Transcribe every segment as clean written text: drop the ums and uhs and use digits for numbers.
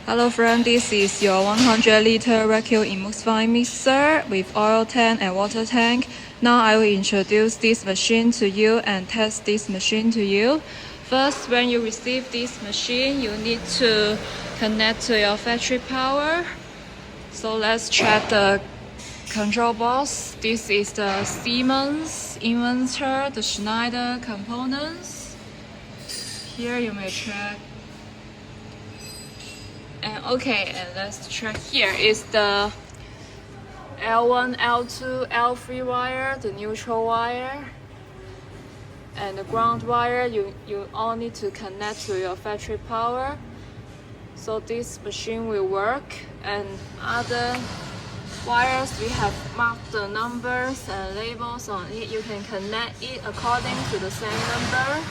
Hello friend, this is your 100-liter vacuum emulsifying mixer with oil tank and water tank. Now I will introduce this machine to you and test this machine to you. First, when you receive this machine, you need to connect to your factory power. So let's check the control box. This is the Siemens inverter, the Schneider components. Here you may check. And let's check. Here is the L1, L2, L3 wire, the neutral wire, and the ground wire. You all need to connect to your factory power, so this machine will work. And other wires, we have marked the numbers and labels on it. You can connect it according to the same number.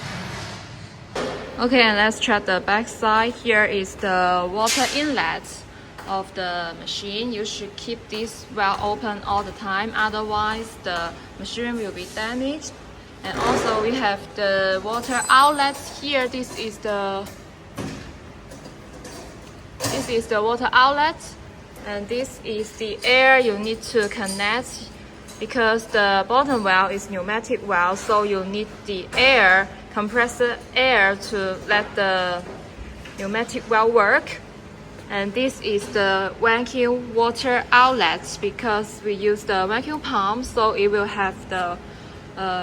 Okay, and let's check the back side. Here is the water inlet of the machine. You should keep this valve open all the time, otherwise the machine will be damaged. And also we have the water outlets here. This is the water outlet, and this is the air you need to connect, because the bottom valve is pneumatic valve, so you need the air, compressor air, to let the pneumatic valve work. And this is the vacuum water outlet, because we use the vacuum pump, so it will have the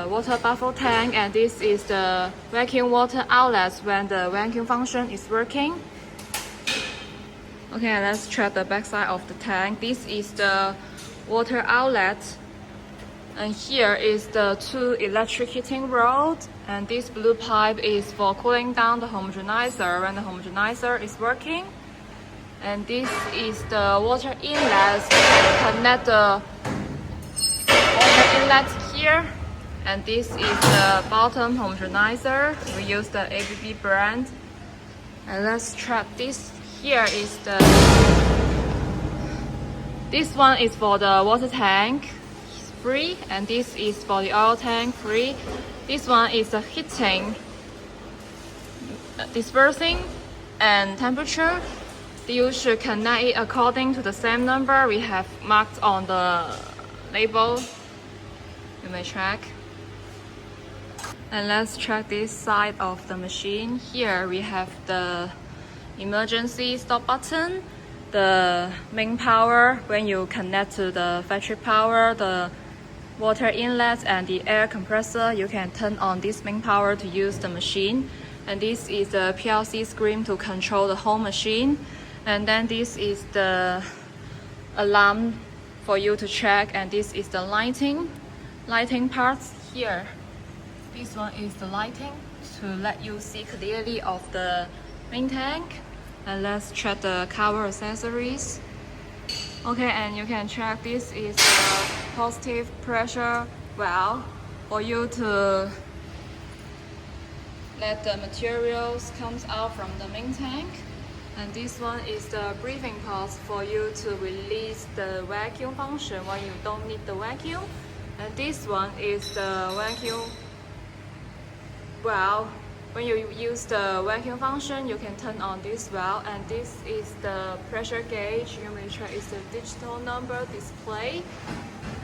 water buffer tank. And this is the vacuum water outlet when the vacuum function is working. Okay, let's check the back side of the tank. This is the water outlet. And here is the two electric heating rods, and this blue pipe is for cooling down the homogenizer when the homogenizer is working. And this is the water inlet. Connect the water inlet here. And this is the bottom homogenizer. We use the ABB brand. And let's check this. Here is this one is for the water tank, free, and this is for the oil tank, free. This one is the heating, dispersing, and temperature. You should connect it according to the same number we have marked on the label. You may check. And let's check this side of the machine. Here we have the emergency stop button, the main power. When you connect to the factory power, the water inlet and the air compressor, you can turn on this main power to use the machine. And this is the PLC screen to control the whole machine. And then this is the alarm for you to check, and this is the lighting parts here. This one is the lighting to let you see clearly of the main tank. And let's check the cover accessories. Okay, and you can check, this is the positive pressure valve for you to let the materials comes out from the main tank. And this one is the breathing pulse for you to release the vacuum function when you don't need the vacuum. And this one is the vacuum valve. When you use the vacuum function, you can turn on this valve. And this is the pressure gauge. You may check, it's the digital number display.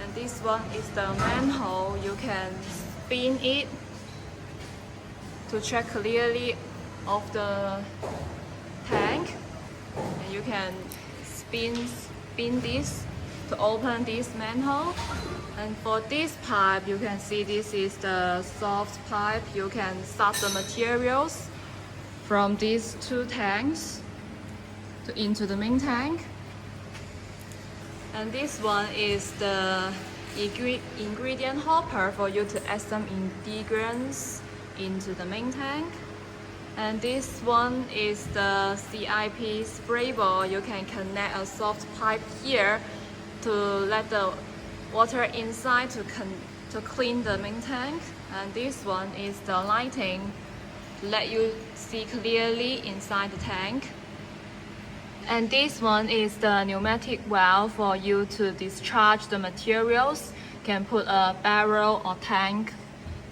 And this one is the manhole. You can spin it to check clearly of the tank. And you can spin this to open this manhole. And for this pipe, you can see this is the soft pipe. You can start the materials from these two tanks into the main tank. And this one is the ingredient hopper for you to add some ingredients into the main tank. And this one is the CIP spray ball. You can connect a soft pipe here to let the water inside to clean the main tank. And this one is the lighting to let you see clearly inside the tank. And this one is the pneumatic valve for you to discharge the materials. You can put a barrel or tank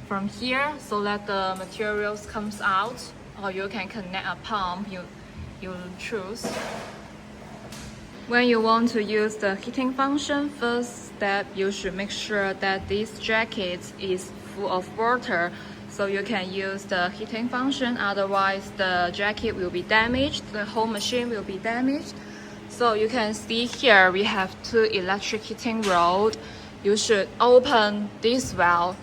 from here so that the materials comes out, or you can connect a pump. you choose. When you want to use the heating function, first step you should make sure that this jacket is full of water, so you can use the heating function, otherwise the jacket will be damaged, the whole machine will be damaged. So you can see here we have two electric heating rods. You should open this valve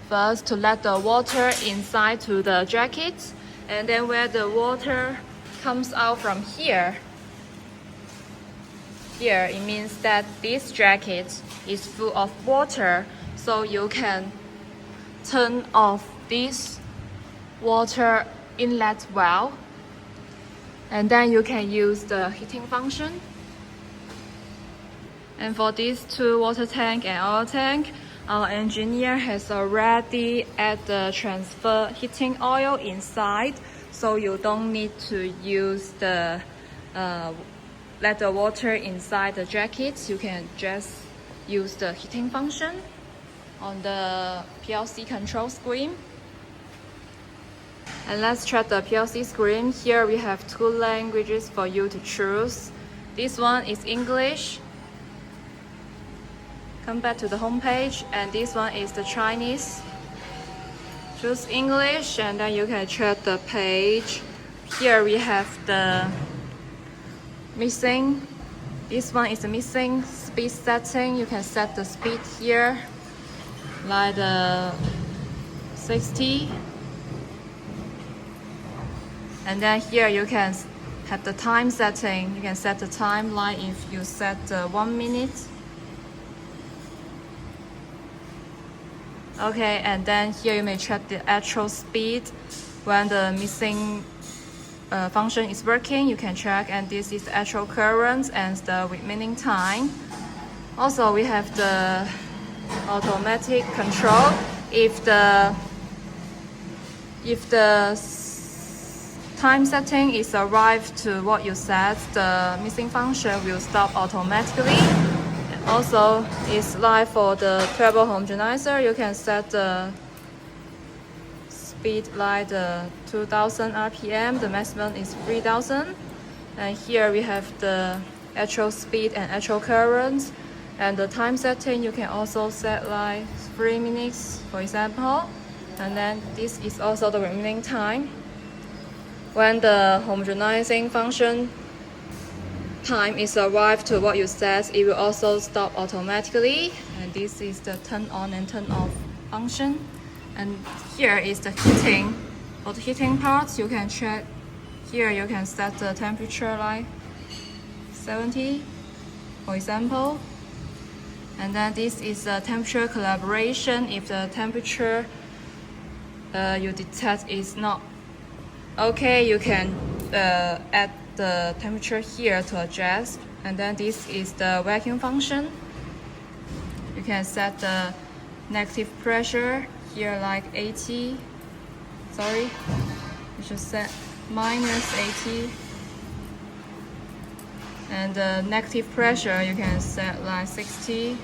first to let the water inside to the jacket, and then where the water comes out from here, it means that this jacket is full of water, so you can turn off this water inlet valve, and then you can use the heating function. And for these two water tank and oil tank, our engineer has already added the transfer heating oil inside, so you don't need to use the let the water inside the jacket. You can just use the heating function on the PLC control screen. And let's check the PLC screen. Here we have two languages for you to choose. This one is English. Come back to the home page, and this one is the Chinese. Choose English, and then you can check the page. Here we have the missing. This one is the missing speed setting. You can set the speed here, like the 60. And then here you can have the time setting. You can set the time, like if you set 1 minute. Okay, and then here you may check the actual speed when the missing function is working. You can check, and this is the actual current and the remaining time. Also, we have the automatic control. If the time setting is arrived to what you set, the missing function will stop automatically. Also, it's like for the turbo homogenizer, you can set the speed like the 2000 RPM, the maximum is 3000. And here we have the actual speed and actual current. And the time setting, you can also set like 3 minutes, for example. And then this is also the remaining time. When the homogenizing function time is arrived to what you set, it will also stop automatically. And this is the turn on and turn off function. And here is the heating. For the heating parts, you can check here. You can set the temperature like 70, for example. And then this is the temperature calibration. If the temperature you detect is not okay, you can add the temperature here to adjust. And then this is the vacuum function. You can set the negative pressure here like 80. Sorry, you should set -80. And the negative pressure you can set like 60,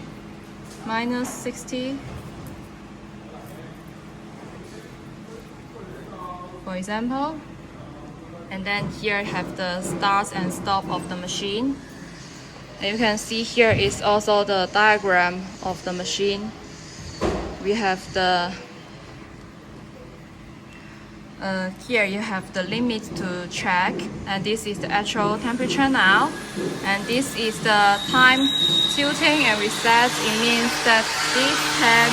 -60. For example. And then here you have the start and stop of the machine. And you can see here is also the diagram of the machine. We have the here you have the limit to check, and this is the actual temperature now. And this is the time tilting and reset. It means that this can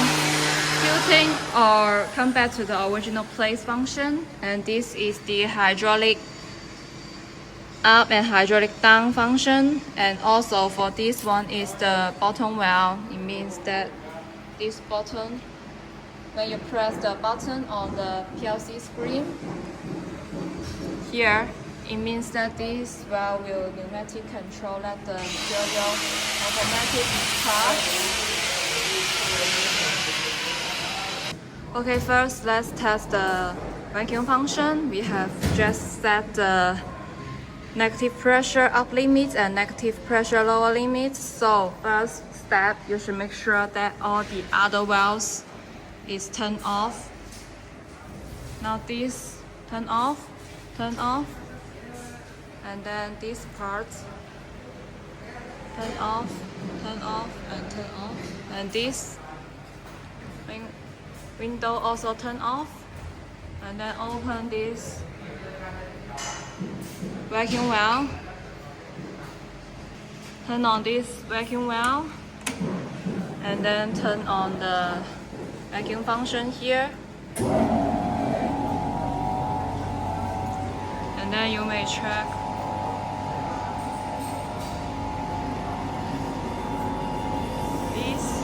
tilting or come back to the original place function. And this is the hydraulic up and hydraulic down function. And also for this one is the bottom valve. It means that this button, when you press the button on the PLC screen, here it means that this valve will pneumatic control that the material automatic discharge. Okay, first let's test the vacuum function. We have just set the negative pressure up limit and negative pressure lower limit. So first step, you should make sure that all the other valves is turned off. Now this turn off, and then this part turn off, and turn off, and this window also turn off, and then open this vacuum valve, turn on this vacuum valve, and then turn on the vacuum function here, and then you may check this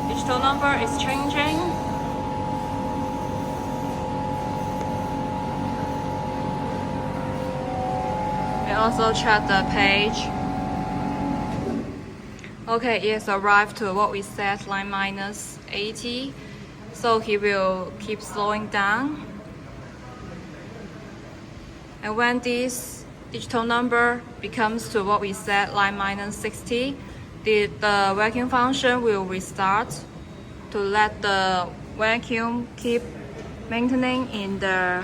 digital number is changing. We also check the page. Okay, it's arrived to what we set, line minus 80. So he will keep slowing down. And when this digital number becomes to what we set, line minus 60, the vacuum function will restart to let the vacuum keep maintaining in the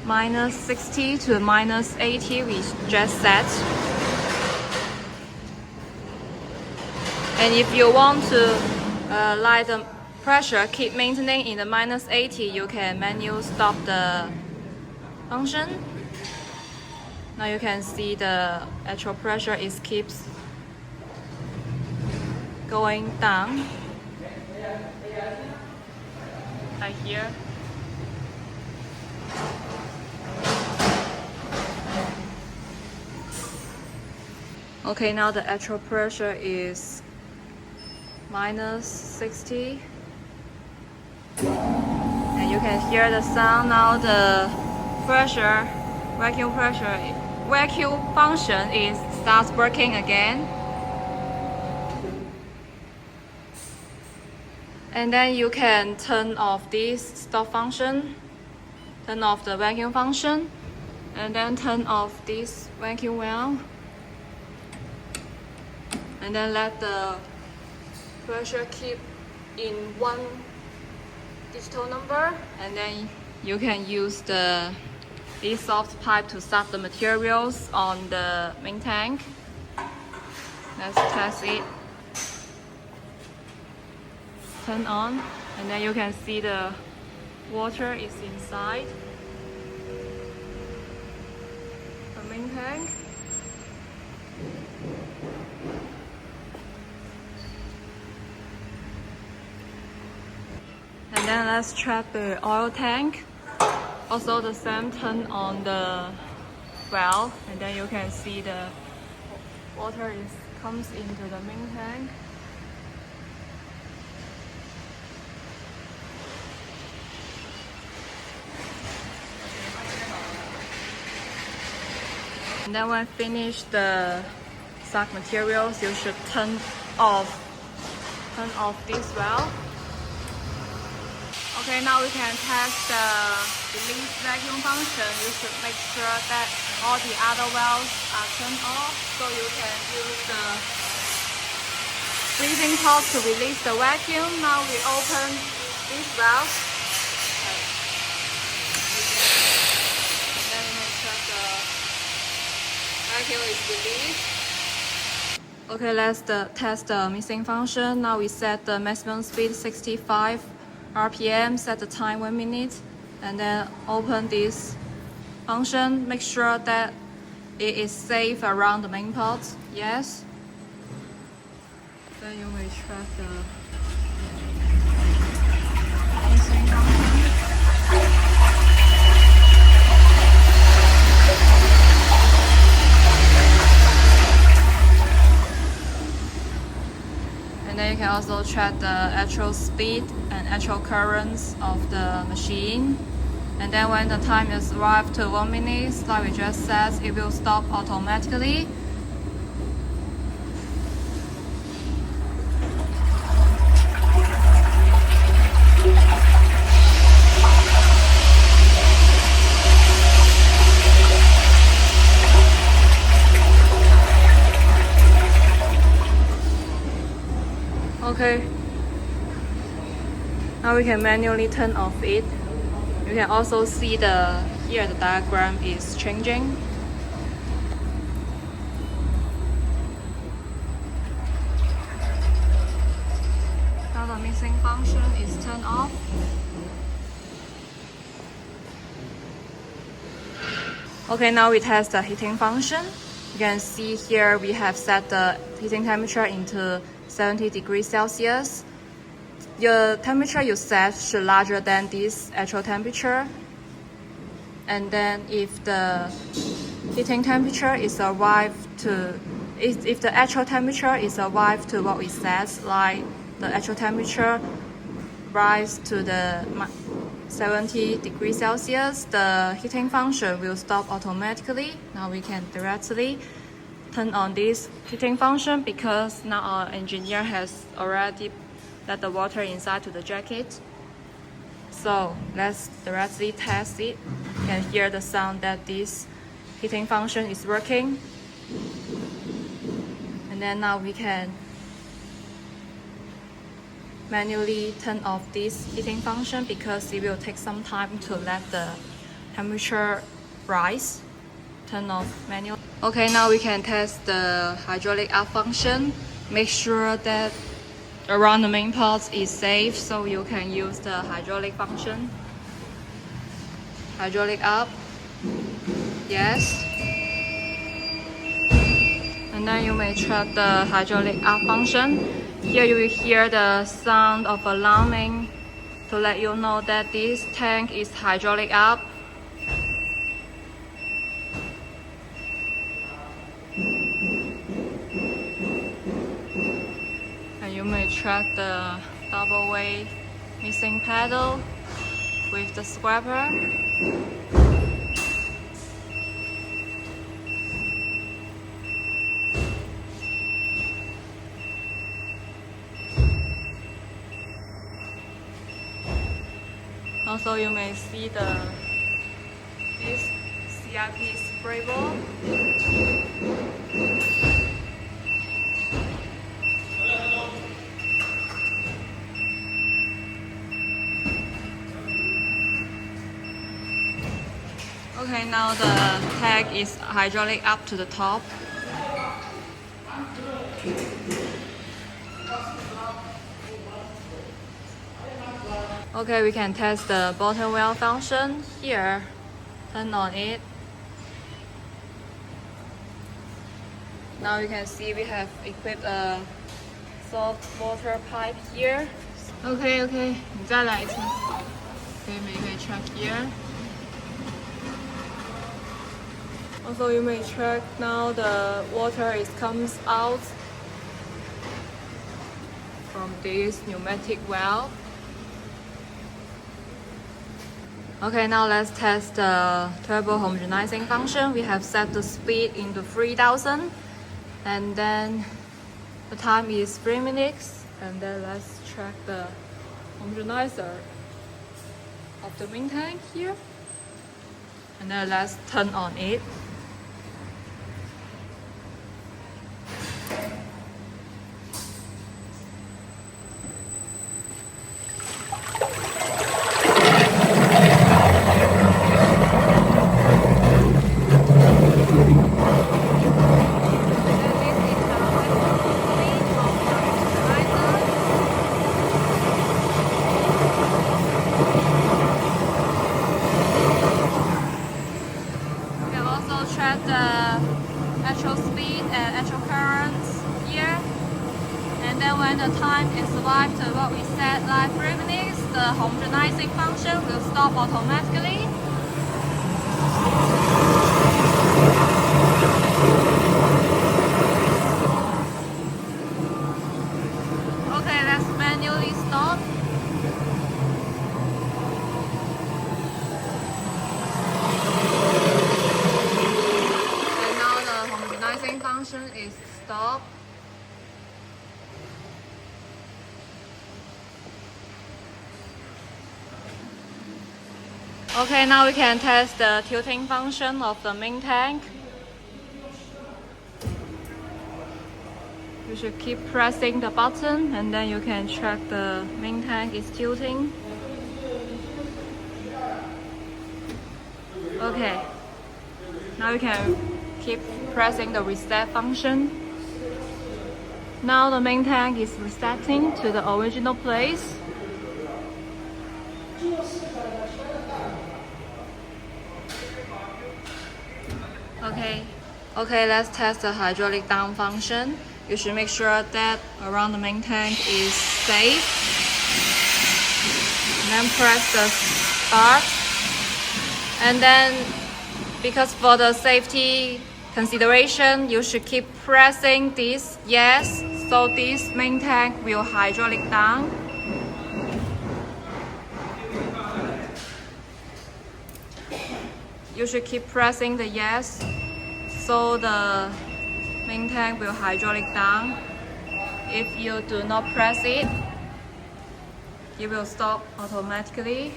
minus 60 to minus 80 we just set. And if you want to let the pressure keep maintaining in the minus 80, you can manually stop the function. Now you can see the actual pressure is keeps going down. Right here. Okay, now the actual pressure is minus 60. And you can hear the sound. Now the pressure, vacuum function starts working again. And then you can turn off this stop function, turn off the vacuum function, and then turn off this vacuum valve. And then let the pressure keep in one digital number, and then you can use this soft pipe to suck the materials on the main tank. Let's test it. Turn on, and then you can see the water is inside the main tank. And then let's check the oil tank. Also the same, turn on the valve, and then you can see the water comes into the main tank. And then when finish the suck materials, you should turn off this valve. Okay, now we can test the release vacuum function. You should make sure that all the other valves are turned off, so you can use the breathing pump to release the vacuum. Now we open this valve. And then we may check the vacuum is released. Okay, let's test the mixing function. Now we set the maximum speed 65 RPM, set the time 1 minute, and then open this function. Make sure that it is safe around the main pot. Yes. Then you may track the mixing function. And then you can also check the actual speed and actual currents of the machine. And then when the time is arrived to 1 minute, like we just said, it will stop automatically. Okay, now we can manually turn off it. You can also see the here the diagram is changing. Now the mixing function is turned off. Okay, now we test the heating function. You can see here we have set the heating temperature into 70 degrees Celsius. The temperature you set should larger than this actual temperature. And then if the heating temperature is arrived to, if the actual temperature is arrived to what we set, like the actual temperature rise to the 70 degrees Celsius, the heating function will stop automatically. Now we can directly turn on this heating function because now our engineer has already let the water inside to the jacket. So let's directly test it. You can hear the sound that this heating function is working. And then now we can manually turn off this heating function because it will take some time to let the temperature rise. Turn off manually. Okay, now we can test the hydraulic up function. Make sure that around the main part is safe, so you can use the hydraulic function. Hydraulic up. Yes. And then you may check the hydraulic up function. Here you will hear the sound of alarming to let you know that this tank is hydraulic up. And you may track the double way mixing pedal with the scraper. Also, you may see this CIP spray ball. Okay, now the tank is hydraulic up to the top. Okay, we can test the bottom well function here. Turn on it. Now you can see we have equipped a soft water pipe here. Okay, 你再来一次。Okay, maybe check here. Also, you may check now the water comes out from this pneumatic valve. Okay, now let's test the turbo homogenizing function. We have set the speed into 3000 and then the time is 3 minutes. And then let's check the homogenizer of the main tank here. And then let's turn on it. Actual speed and actual currents here. And then when the time is arrived to what we set like 3 minutes, the homogenizing function will stop automatically. Okay, let's manually stop. Function is stop. Okay, now we can test the tilting function of the main tank. You should keep pressing the button and then you can check the main tank is tilting. Okay, now you can keep pressing the reset function. Now the main tank is resetting to the original place. Okay, let's test the hydraulic down function. You should make sure that around the main tank is safe. And then press the start. And then, because for the safety consideration, you should keep pressing this yes, so this main tank will hydraulic down. You should keep pressing the yes, so the main tank will hydraulic down. If you do not press it, it will stop automatically.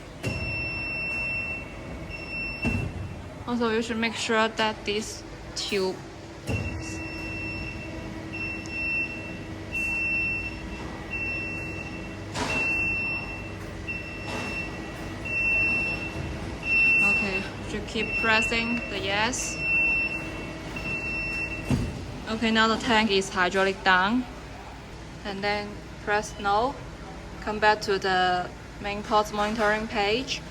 Also, you should make sure that this tube keep pressing the yes. Okay, now the tank is hydraulic down. And then press no. Come back to the main pots monitoring page.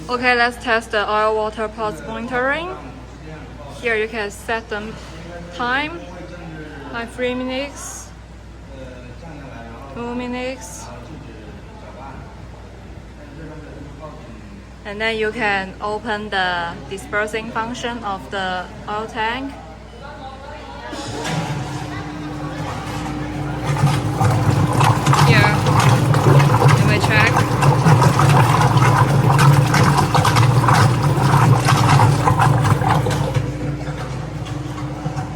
Okay, let's test the oil water pots monitoring. Here you can set the time, like 3 minutes, 2 minutes. And then you can open the dispersing function of the oil tank. Here, you may check.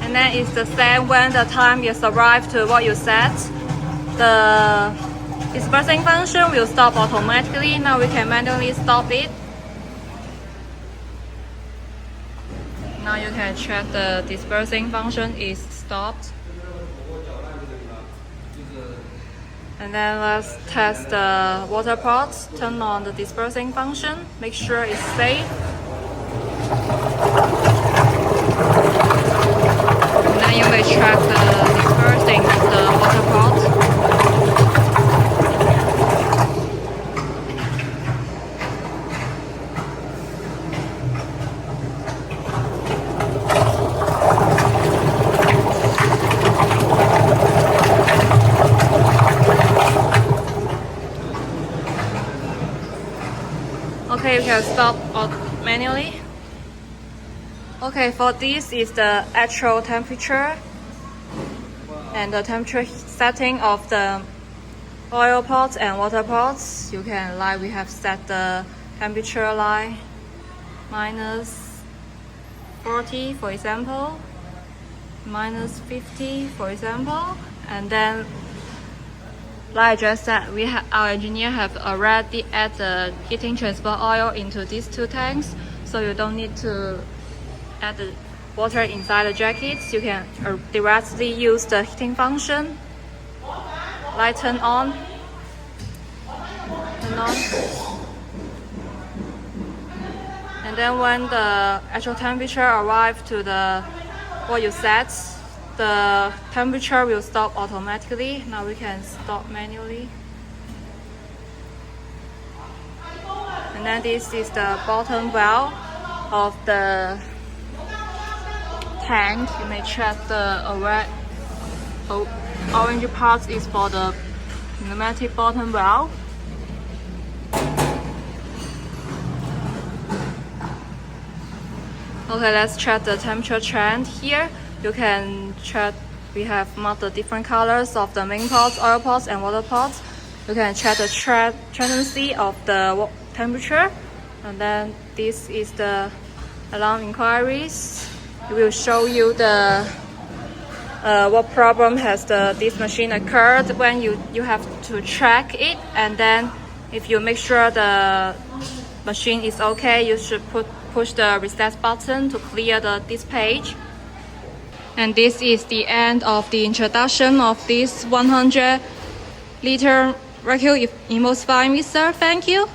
And then it's the same when the time is arrived to what you set. The dispersing function will stop automatically. Now we can manually stop it. Now you can check the dispersing function is stopped. And then let's test the water pots. Turn on the dispersing function. Make sure it's safe. And then you may check the dispersing of the water pot. Okay, you can stop manually. Okay, for this is the actual temperature and the temperature setting of the oil pots and water pots. You can, like, we have set the temperature line minus 40, for example, minus 50, for example, and then like I just said, our engineer have already added the heating transfer oil into these two tanks, so you don't need to add the water inside the jackets. You can directly use the heating function. Light turn on. And then when the actual temperature arrives to the what you set, the temperature will stop automatically. Now we can stop manually. And then this is the bottom valve of the tank. You may check the orange part is for the pneumatic bottom valve. Okay, let's check the temperature trend here. You can check, we have marked the different colors of the main pots, oil pots, and water pots. You can check the tendency of the temperature. And then this is the alarm inquiries. It will show you the what problem has this machine occurred when you have to track it. And then if you make sure the machine is okay, you should push the reset button to clear this page. And this is the end of the introduction of this 100-liter vacuum emulsifying mixer. Thank you.